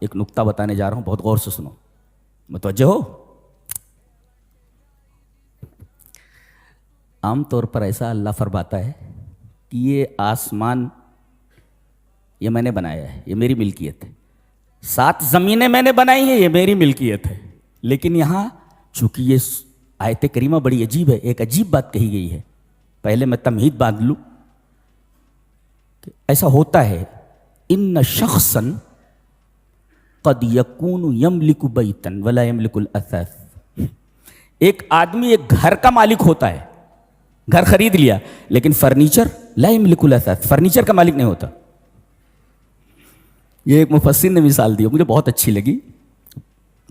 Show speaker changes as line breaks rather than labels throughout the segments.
ایک نکتہ بتانے جا رہا ہوں، بہت غور سے سنو، متوجہ ہو۔ عام طور پر ایسا اللہ فرماتا ہے کہ یہ آسمان یہ میں نے بنایا ہے، یہ میری ملکیت ہے، 7 زمینیں میں نے بنائی ہیں، یہ میری ملکیت ہے۔ لیکن یہاں چونکہ یہ آیت کریمہ بڑی عجیب ہے، ایک عجیب بات کہی گئی ہے۔ پہلے میں تمہید باندھ لوں کہ ایسا ہوتا ہے، ان شخصا قد یکون یملک بیتا ولا یملک الاثاث، ایک آدمی ایک گھر کا مالک ہوتا ہے، گھر خرید لیا، لیکن فرنیچر لا یملک الاثاث، فرنیچر کا مالک نہیں ہوتا۔ یہ ایک مفسر نے مثال دی، مجھے بہت اچھی لگی،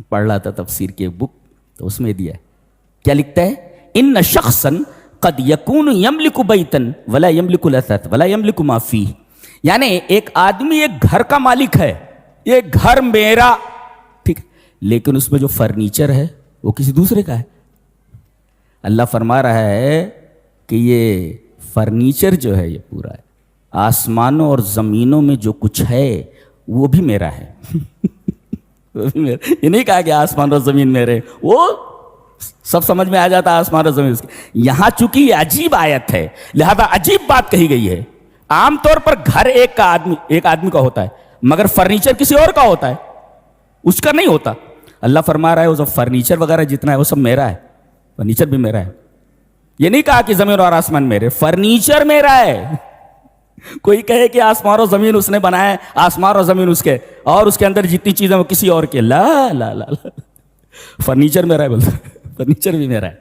پڑھ رہا تھا تفسیر کی ایک بک، تو اس میں دیا ہے، کیا لکھتا ہے؟ ان شخصا قد یکون یملک بیتا ولا یملک الاثاث ولا یملک ما فیہ، یعنی ایک آدمی ایک گھر کا مالک ہے، یہ گھر میرا، ٹھیک، لیکن اس میں جو فرنیچر ہے وہ کسی دوسرے کا ہے۔ اللہ فرما رہا ہے کہ یہ فرنیچر جو ہے یہ پورا ہے، آسمانوں اور زمینوں میں جو کچھ ہے وہ بھی میرا ہے۔ وہ بھی میرا، یہ نہیں کہا کہ آسمان اور زمین میرے، وہ سب سمجھ میں آ جاتا ہے آسمان اور زمین۔ یہاں چونکہ یہ عجیب آیت ہے لہذا عجیب بات کہی گئی ہے۔ عام طور پر گھر ایک آدمی کا ہوتا ہے، مگر فرنیچر کسی اور کا ہوتا ہے، اس کا نہیں ہوتا۔ اللہ فرما رہا ہے وہ سب فرنیچر وغیرہ جتنا ہے وہ سب میرا ہے، فرنیچر بھی میرا ہے۔ یہ نہیں کہا کہ زمین اور آسمان میرے، فرنیچر میرا ہے۔ کوئی کہے کہ آسمان اور زمین اس نے بنایا ہے، آسمان اور زمین اس کے، اور اس کے اندر جتنی چیزیں وہ کسی اور کے، لا لا لا لا، فرنیچر میرا ہے، بولتا فرنیچر بھی میرا ہے۔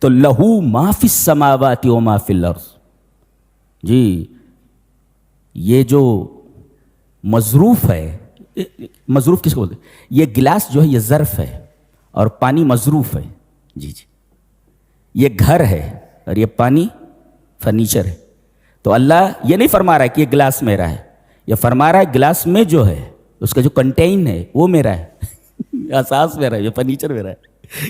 تو لہو ما فی السماوات و ما فی الارض، جی یہ جو مظروف ہے، مظروف کس کو بولتے ہیں؟ یہ گلاس جو ہے یہ ظرف ہے اور پانی مظروف ہے، جی جی، یہ گھر ہے اور یہ پانی فرنیچر ہے۔ تو اللہ یہ نہیں فرما رہا ہے کہ یہ گلاس میرا ہے، یہ فرما رہا ہے گلاس میں جو ہے اس کا جو کنٹین ہے وہ میرا ہے، اساس میرا ہے، یہ فرنیچر میرا ہے۔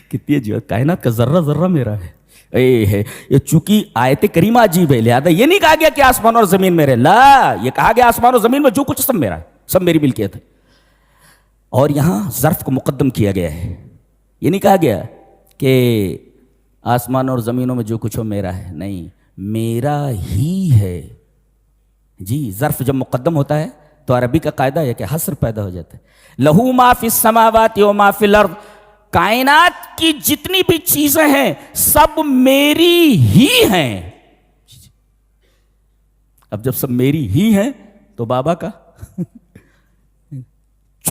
کتنی عجیب، کائنات کا ذرہ ذرہ میرا ہے۔ یہ چونکہ آیت کریمہ عجیب ہے لہذا یہ نہیں کہا گیا کہ آسمان اور زمین میرے، لا، یہ کہا گیا آسمان اور زمین میں جو کچھ سب میرا ہے، سب میری ملکیت ہے۔ اور یہاں ظرف کو مقدم کیا گیا ہے، یہ نہیں کہا گیا کہ آسمان اور زمینوں میں جو کچھ ہو میرا ہے، نہیں، میرا ہی ہے۔ جی ظرف جب مقدم ہوتا ہے تو عربی کا قاعدہ ہے کہ حصر پیدا ہو جاتا ہے۔ لہو ما فی السماوات و ما فی الارض، کائنات کی جتنی بھی چیزیں ہیں سب میری ہی ہیں۔ اب جب سب میری ہی ہیں تو بابا کا